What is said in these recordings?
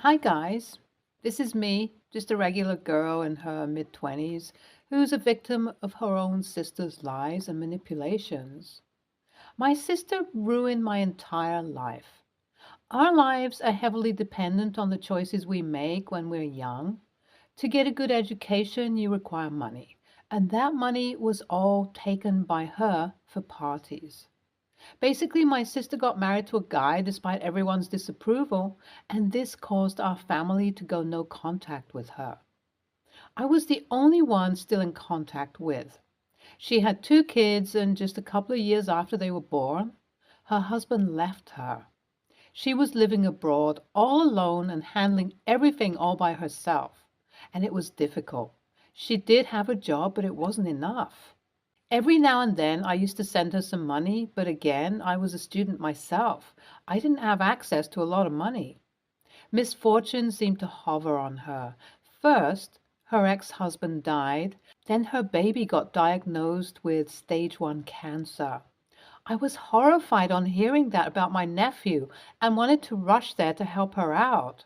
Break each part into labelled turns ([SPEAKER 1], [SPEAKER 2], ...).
[SPEAKER 1] Hi, guys. This is me, just a regular girl in her mid 20s who's a victim of her own sister's lies and manipulations. My sister ruined my entire life. Our lives are heavily dependent on the choices we make when we're young. To get a good education, you require money, and that money was all taken by her for parties. Basically, my sister got married to a guy despite everyone's disapproval, and this caused our family to go no contact with her. I was the only one still in contact with. She had two kids, and just a couple of years after they were born, her husband left her. She was living abroad all alone and handling everything all by herself, and it was difficult. She did have a job, but it wasn't enough. Every now and then I used to send her some money, but again, I was a student myself. I didn't have access to a lot of money. Misfortune seemed to hover on her. First, her ex-husband died, then her baby got diagnosed with stage 1 cancer. I was horrified on hearing that about my nephew and wanted to rush there to help her out.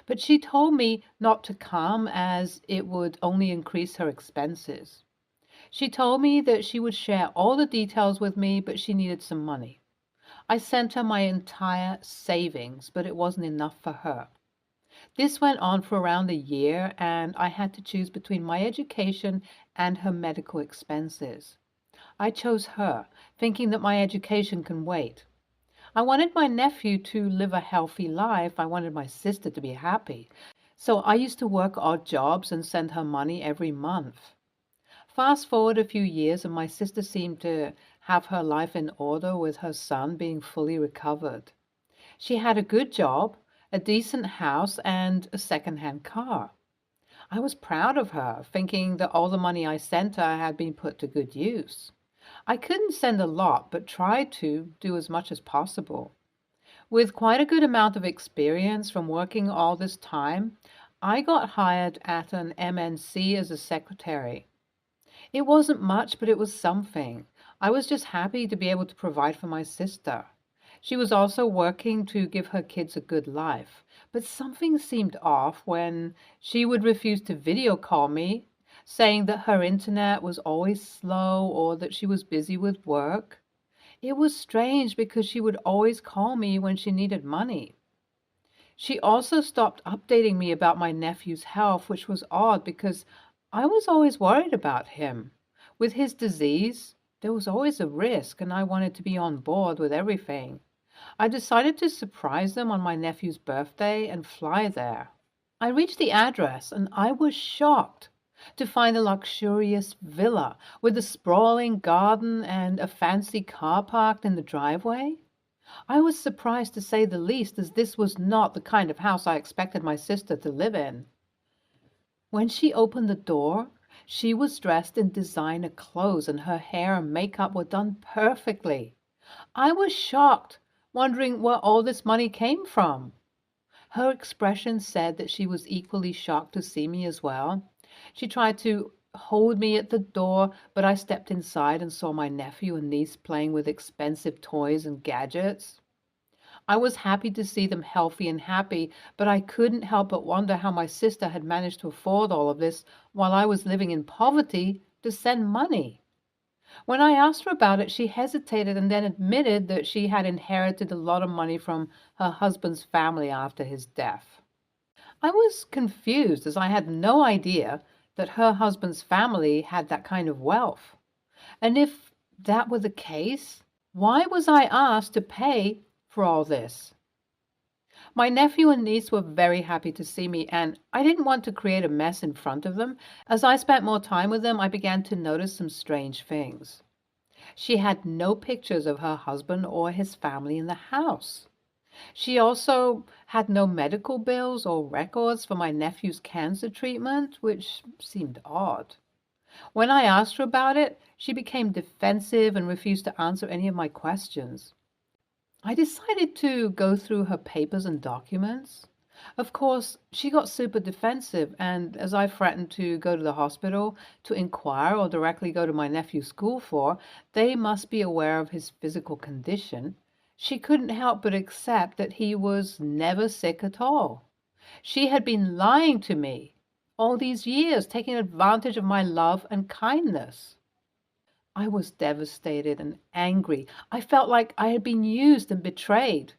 [SPEAKER 1] But she told me not to come as it would only increase her expenses. She told me that she would share all the details with me, but she needed some money. I sent her my entire savings, but it wasn't enough for her. This went on for around a year, and I had to choose between my education and her medical expenses. I chose her, thinking that my education can wait. I wanted my nephew to live a healthy life. I wanted my sister to be happy. So I used to work odd jobs and send her money every month. Fast forward a few years, and my sister seemed to have her life in order with her son being fully recovered. She had a good job, a decent house, and a second-hand car. I was proud of her, thinking that all the money I sent her had been put to good use. I couldn't send a lot, but tried to do as much as possible. With quite a good amount of experience from working all this time, I got hired at an MNC as a secretary. It wasn't much, but it was something. I was just happy to be able to provide for my sister. She was also working to give her kids a good life, but something seemed off when she would refuse to video call me, saying that her internet was always slow or that she was busy with work. It was strange because she would always call me when she needed money. She also stopped updating me about my nephew's health, which was odd because I was always worried about him. With his disease, there was always a risk, and I wanted to be on board with everything. I decided to surprise them on my nephew's birthday and fly there. I reached the address, and I was shocked to find a luxurious villa with a sprawling garden and a fancy car parked in the driveway. I was surprised to say the least, as this was not the kind of house I expected my sister to live in. When she opened the door, she was dressed in designer clothes and her hair and makeup were done perfectly. I was shocked, wondering where all this money came from. Her expression said that she was equally shocked to see me as well. She tried to hold me at the door, but I stepped inside and saw my nephew and niece playing with expensive toys and gadgets. I was happy to see them healthy and happy, but I couldn't help but wonder how my sister had managed to afford all of this while I was living in poverty to send money. When I asked her about it, she hesitated and then admitted that she had inherited a lot of money from her husband's family after his death. I was confused as I had no idea that her husband's family had that kind of wealth. And if that were the case, why was I asked to pay for all this? My nephew and niece were very happy to see me, and I didn't want to create a mess in front of them. As I spent more time with them, I began to notice some strange things. She had no pictures of her husband or his family in the house. She also had no medical bills or records for my nephew's cancer treatment, which seemed odd. When I asked her about it, she became defensive and refused to answer any of my questions. I decided to go through her papers and documents. Of course, she got super defensive, and as I threatened to go to the hospital to inquire or directly go to my nephew's school for, they must be aware of his physical condition, she couldn't help but accept that he was never sick at all. She had been lying to me all these years, taking advantage of my love and kindness. I was devastated and angry. I felt like I had been used and betrayed.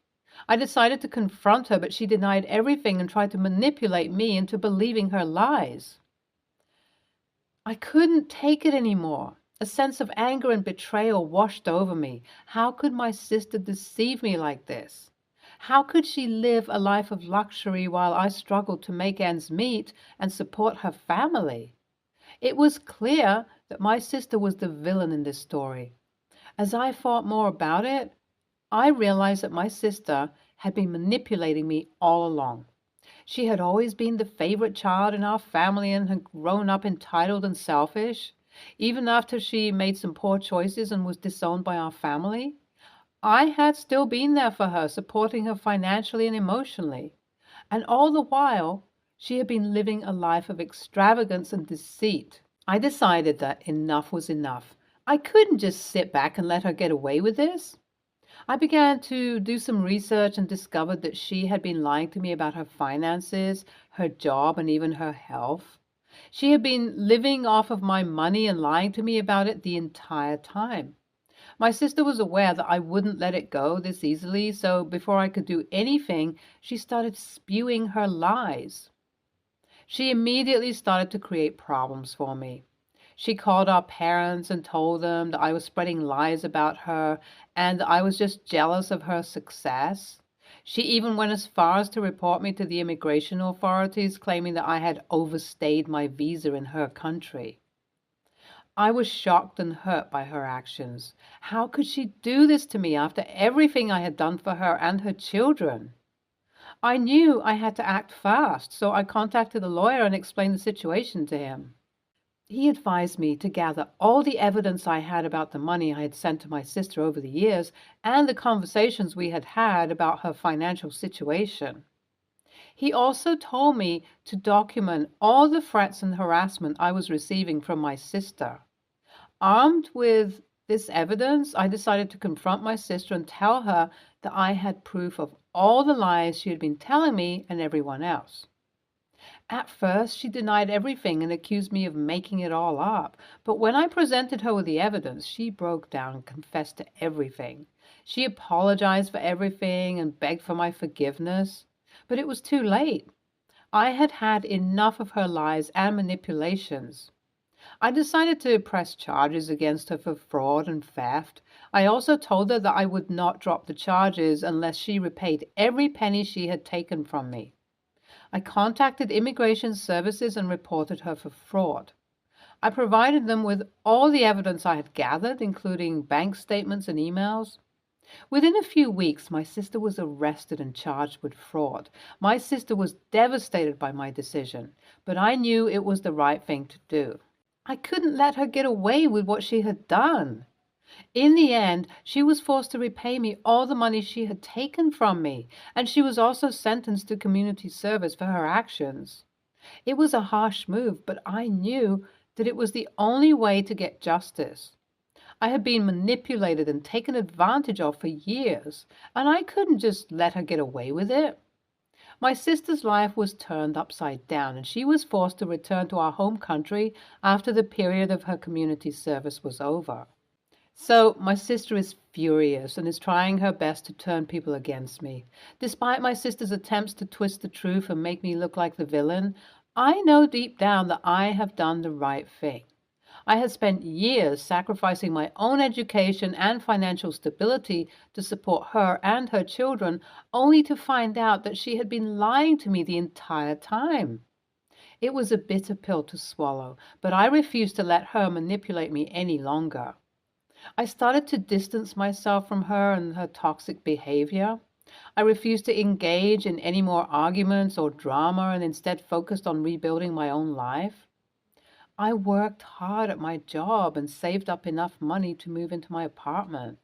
[SPEAKER 1] I decided to confront her, but she denied everything and tried to manipulate me into believing her lies. I couldn't take it anymore. A sense of anger and betrayal washed over me. How could my sister deceive me like this? How could she live a life of luxury while I struggled to make ends meet and support her family? It was clear that my sister was the villain in this story. As I thought more about it, I realized that my sister had been manipulating me all along. She had always been the favorite child in our family and had grown up entitled and selfish. Even after she made some poor choices and was disowned by our family, I had still been there for her, supporting her financially and emotionally. And all the while, she had been living a life of extravagance and deceit. I decided that enough was enough. I couldn't just sit back and let her get away with this. I began to do some research and discovered that she had been lying to me about her finances, her job, and even her health. She had been living off of my money and lying to me about it the entire time. My sister was aware that I wouldn't let it go this easily, so before I could do anything, she started spewing her lies. She immediately started to create problems for me. She called our parents and told them that I was spreading lies about her and that I was just jealous of her success. She even went as far as to report me to the immigration authorities, claiming that I had overstayed my visa in her country. I was shocked and hurt by her actions. How could she do this to me after everything I had done for her and her children? I knew I had to act fast, so I contacted a lawyer and explained the situation to him. He advised me to gather all the evidence I had about the money I had sent to my sister over the years and the conversations we had had about her financial situation. He also told me to document all the threats and harassment I was receiving from my sister. Armed with this evidence, I decided to confront my sister and tell her that I had proof of all the lies she had been telling me and everyone else. At first, she denied everything and accused me of making it all up. But when I presented her with the evidence, she broke down and confessed to everything. She apologized for everything and begged for my forgiveness. But it was too late. I had had enough of her lies and manipulations. I decided to press charges against her for fraud and theft. I also told her that I would not drop the charges unless she repaid every penny she had taken from me. I contacted immigration services and reported her for fraud. I provided them with all the evidence I had gathered, including bank statements and emails. Within a few weeks, my sister was arrested and charged with fraud. My sister was devastated by my decision, but I knew it was the right thing to do. I couldn't let her get away with what she had done. In the end, she was forced to repay me all the money she had taken from me, and she was also sentenced to community service for her actions. It was a harsh move, but I knew that it was the only way to get justice. I had been manipulated and taken advantage of for years, and I couldn't just let her get away with it. My sister's life was turned upside down, and she was forced to return to our home country after the period of her community service was over. So my sister is furious and is trying her best to turn people against me. Despite my sister's attempts to twist the truth and make me look like the villain, I know deep down that I have done the right thing. I had spent years sacrificing my own education and financial stability to support her and her children, only to find out that she had been lying to me the entire time. It was a bitter pill to swallow, but I refused to let her manipulate me any longer. I started to distance myself from her and her toxic behavior. I refused to engage in any more arguments or drama and instead focused on rebuilding my own life. I worked hard at my job and saved up enough money to move into my apartment.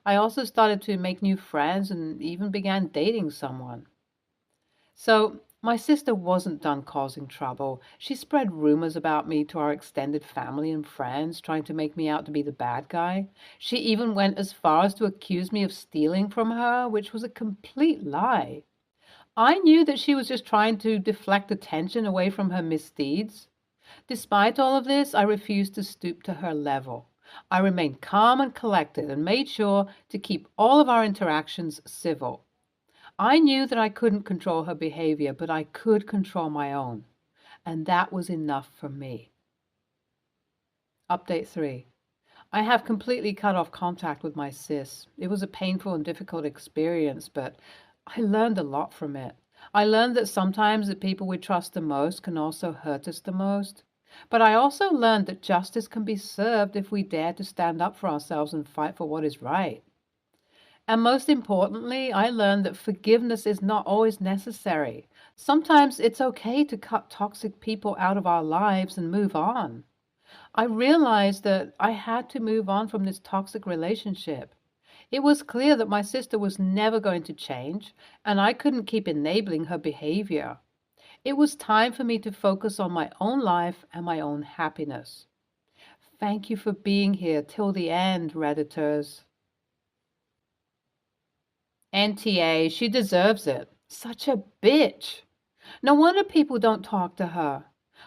[SPEAKER 1] I also started to make new friends and even began dating someone. So, my sister wasn't done causing trouble. She spread rumors about me to our extended family and friends, trying to make me out to be the bad guy. She even went as far as to accuse me of stealing from her, which was a complete lie. I knew that she was just trying to deflect attention away from her misdeeds. Despite all of this, I refused to stoop to her level. I remained calm and collected and made sure to keep all of our interactions civil. I knew that I couldn't control her behavior, but I could control my own. And that was enough for me. Update 3. I have completely cut off contact with my sis. It was a painful and difficult experience, but I learned a lot from it. I learned that sometimes the people we trust the most can also hurt us the most. But I also learned that justice can be served if we dare to stand up for ourselves and fight for what is right. And most importantly, I learned that forgiveness is not always necessary. Sometimes it's okay to cut toxic people out of our lives and move on. I realized that I had to move on from this toxic relationship. It was clear that my sister was never going to change, and I couldn't keep enabling her behavior. It was time for me to focus on my own life and my own happiness. Thank you for being here till the end, Redditors. NTA, she deserves it. Such a bitch. No wonder people don't talk to her.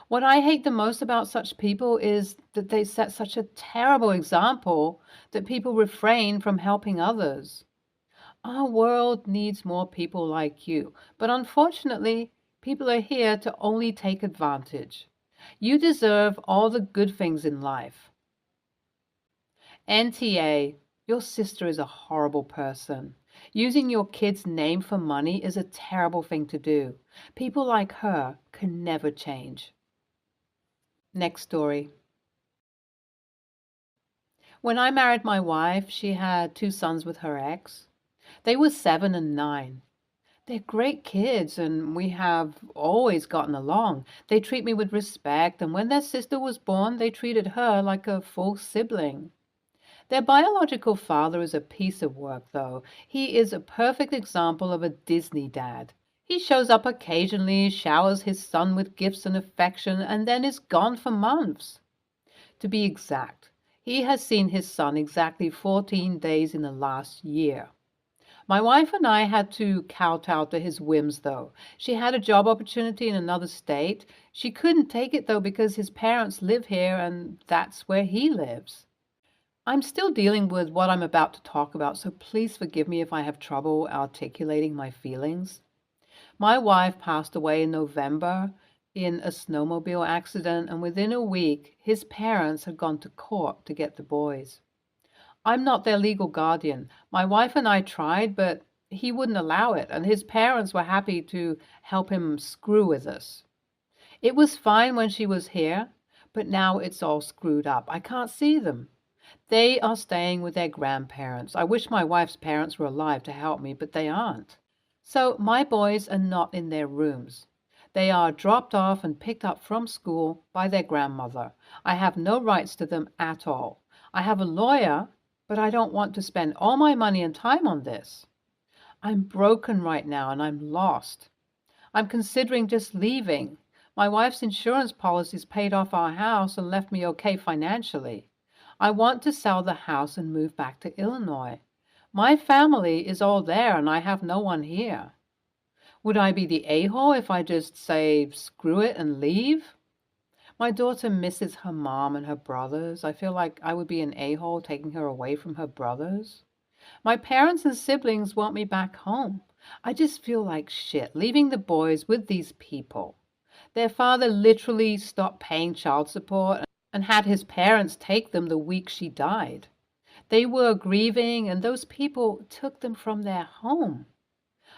[SPEAKER 1] What I hate the most about such people is that they set such a terrible example that people refrain from helping others. Our world needs more people like you, but unfortunately, people are here to only take advantage. You deserve all the good things in life. NTA, your sister is a horrible person. Using your kid's name for money is a terrible thing to do. People like her can never change. Next story. When I married my wife, she had 2 sons with her ex. They were 7 and 9. They're great kids, and we have always gotten along. They treat me with respect, and when their sister was born, they treated her like a full sibling. Their biological father is a piece of work, though. He is a perfect example of a Disney dad. He shows up occasionally, showers his son with gifts and affection, and then is gone for months. To be exact, he has seen his son exactly 14 days in the last year. My wife and I had to kowtow to his whims, though. She had a job opportunity in another state. She couldn't take it, though, because his parents live here, and that's where he lives. I'm still dealing with what I'm about to talk about, so please forgive me if I have trouble articulating my feelings. My wife passed away in November in a snowmobile accident, and within a week, his parents had gone to court to get the boys. I'm not their legal guardian. My wife and I tried, but he wouldn't allow it, and his parents were happy to help him screw with us. It was fine when she was here, but now it's all screwed up. I can't see them. They are staying with their grandparents. I wish my wife's parents were alive to help me, but they aren't. So my boys are not in their rooms. They are dropped off and picked up from school by their grandmother. I have no rights to them at all. I have a lawyer, but I don't want to spend all my money and time on this. I'm broken right now and I'm lost. I'm considering just leaving. My wife's insurance policies paid off our house and left me okay financially. I want to sell the house and move back to Illinois. My family is all there and I have no one here. Would I be the a-hole if I just say screw it and leave? My daughter misses her mom and her brothers. I feel like I would be an a-hole taking her away from her brothers. My parents and siblings want me back home. I just feel like shit leaving the boys with these people. Their father literally stopped paying child support and had his parents take them the week she died. They were grieving, and those people took them from their home.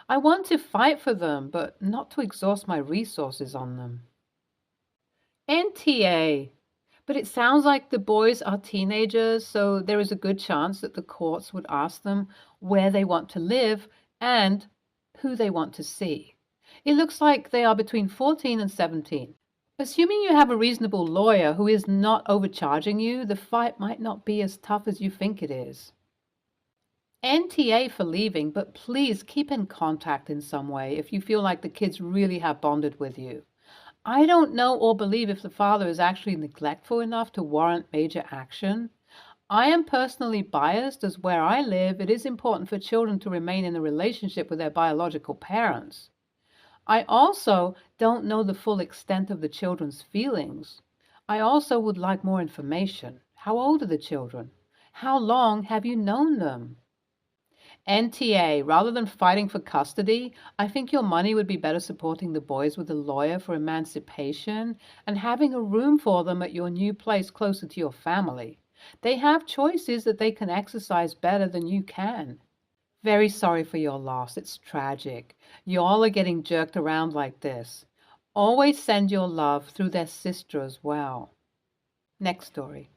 [SPEAKER 1] I want to fight for them, but not to exhaust my resources on them. NTA. But it sounds like the boys are teenagers, so there is a good chance that the courts would ask them where they want to live and who they want to see. It looks like they are between 14 and 17. Assuming you have a reasonable lawyer who is not overcharging you, the fight might not be as tough as you think it is. NTA for leaving, but please keep in contact in some way if you feel like the kids really have bonded with you. I don't know or believe if the father is actually neglectful enough to warrant major action. I am personally biased, as where I live, it is important for children to remain in a relationship with their biological parents. I also don't know the full extent of the children's feelings. I also would like more information. How old are the children? How long have you known them? NTA, rather than fighting for custody, I think your money would be better supporting the boys with a lawyer for emancipation and having a room for them at your new place closer to your family. They have choices that they can exercise better than you can. Very sorry for your loss. It's tragic. You all are getting jerked around like this. Always send your love through their sister as well. Next story.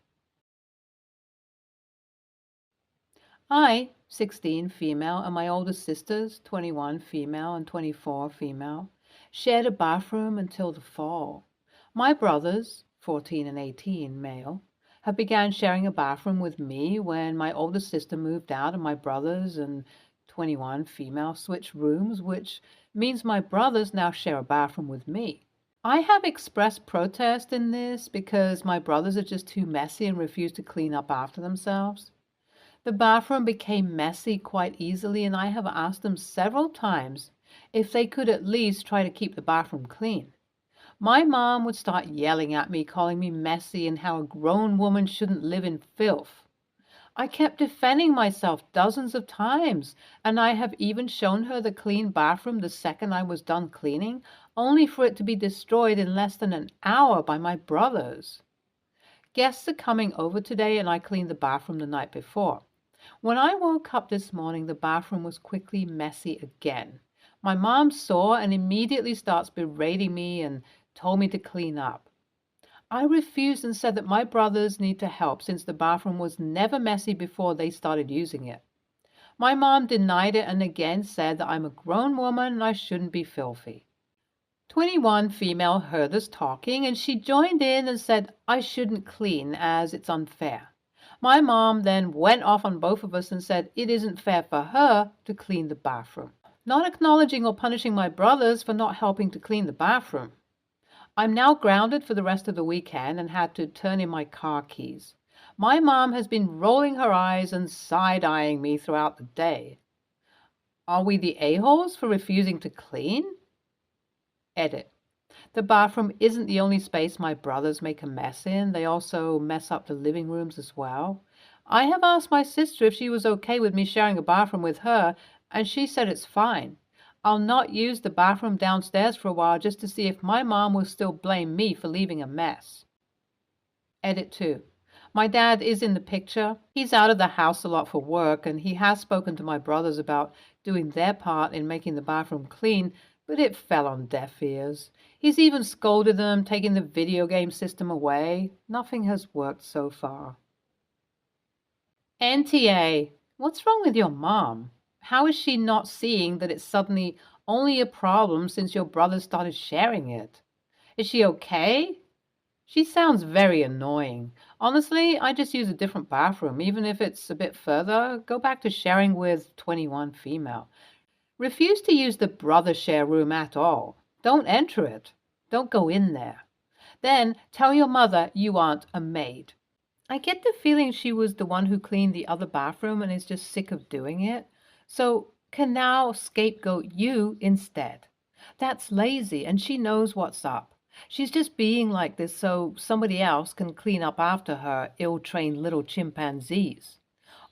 [SPEAKER 1] I, 16 female, and my older sisters, 21 female and 24 female, shared a bathroom until the fall. My brothers, 14 and 18 male, have began sharing a bathroom with me when my older sister moved out and my brothers and 21 female switched rooms, which means my brothers now share a bathroom with me. I have expressed protest in this because my brothers are just too messy and refuse to clean up after themselves. The bathroom became messy quite easily, and I have asked them several times if they could at least try to keep the bathroom clean. My mom would start yelling at me, calling me messy and how a grown woman shouldn't live in filth. I kept defending myself dozens of times, and I have even shown her the clean bathroom the second I was done cleaning, only for it to be destroyed in less than an hour by my brothers. Guests are coming over today, and I cleaned the bathroom the night before. When I woke up this morning, the bathroom was quickly messy again. My mom saw and immediately starts berating me and told me to clean up. I refused and said that my brothers need to help since the bathroom was never messy before they started using it. My mom denied it and again said that I'm a grown woman and I shouldn't be filthy. 21 female heard us talking and she joined in and said I shouldn't clean as it's unfair. My mom then went off on both of us and said it isn't fair for her to clean the bathroom, not acknowledging or punishing my brothers for not helping to clean the bathroom. I'm now grounded for the rest of the weekend and had to turn in my car keys. My mom has been rolling her eyes and side-eyeing me throughout the day. Are we the a-holes for refusing to clean? Edit. The bathroom isn't the only space my brothers make a mess in. They also mess up the living rooms as well. I have asked my sister if she was okay with me sharing a bathroom with her, and she said it's fine. I'll not use the bathroom downstairs for a while just to see if my mom will still blame me for leaving a mess. Edit 2. My dad is in the picture. He's out of the house a lot for work, and he has spoken to my brothers about doing their part in making the bathroom clean, but it fell on deaf ears. He's even scolded them, taking the video game system away. Nothing has worked so far. NTA, what's wrong with your mom? How is she not seeing that it's suddenly only a problem since your brother started sharing it? Is she okay? She sounds very annoying. Honestly, I just use a different bathroom. Even if it's a bit further, go back to sharing with 21 female. Refuse to use the brother share room at all. Don't enter it. Don't go in there. Then tell your mother you aren't a maid. I get the feeling she was the one who cleaned the other bathroom and is just sick of doing it, so can now scapegoat you instead. That's lazy, and she knows what's up. She's just being like this so somebody else can clean up after her ill-trained little chimpanzees.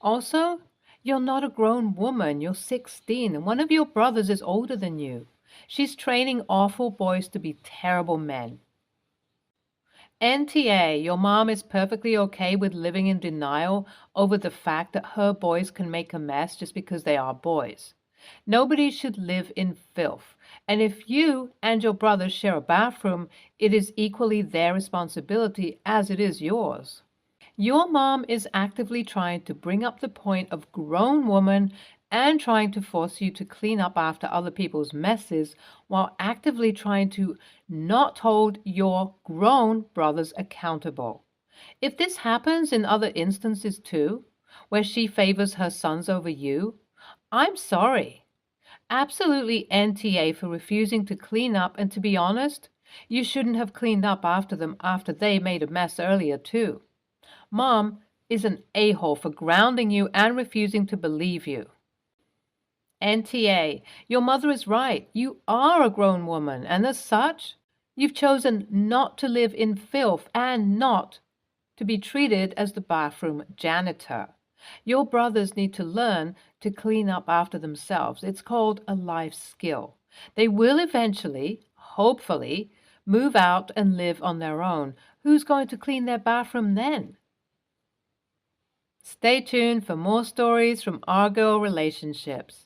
[SPEAKER 1] Also, you're not a grown woman. You're 16, and one of your brothers is older than you. She's training awful boys to be terrible men. NTA, your mom is perfectly okay with living in denial over the fact that her boys can make a mess just because they are boys. Nobody should live in filth, and if you and your brothers share a bathroom, it is equally their responsibility as it is yours. Your mom is actively trying to bring up the point of grown woman and trying to force you to clean up after other people's messes while actively trying to not hold your grown brothers accountable. If this happens in other instances too, where she favors her sons over you, I'm sorry. Absolutely NTA for refusing to clean up, and to be honest, you shouldn't have cleaned up after them after they made a mess earlier too. Mom is an a-hole for grounding you and refusing to believe you. NTA, your mother is right. You are a grown woman, and as such, you've chosen not to live in filth and not to be treated as the bathroom janitor. Your brothers need to learn to clean up after themselves. It's called a life skill. They will eventually, hopefully, move out and live on their own. Who's going to clean their bathroom then? Stay tuned for more stories from our girl relationships.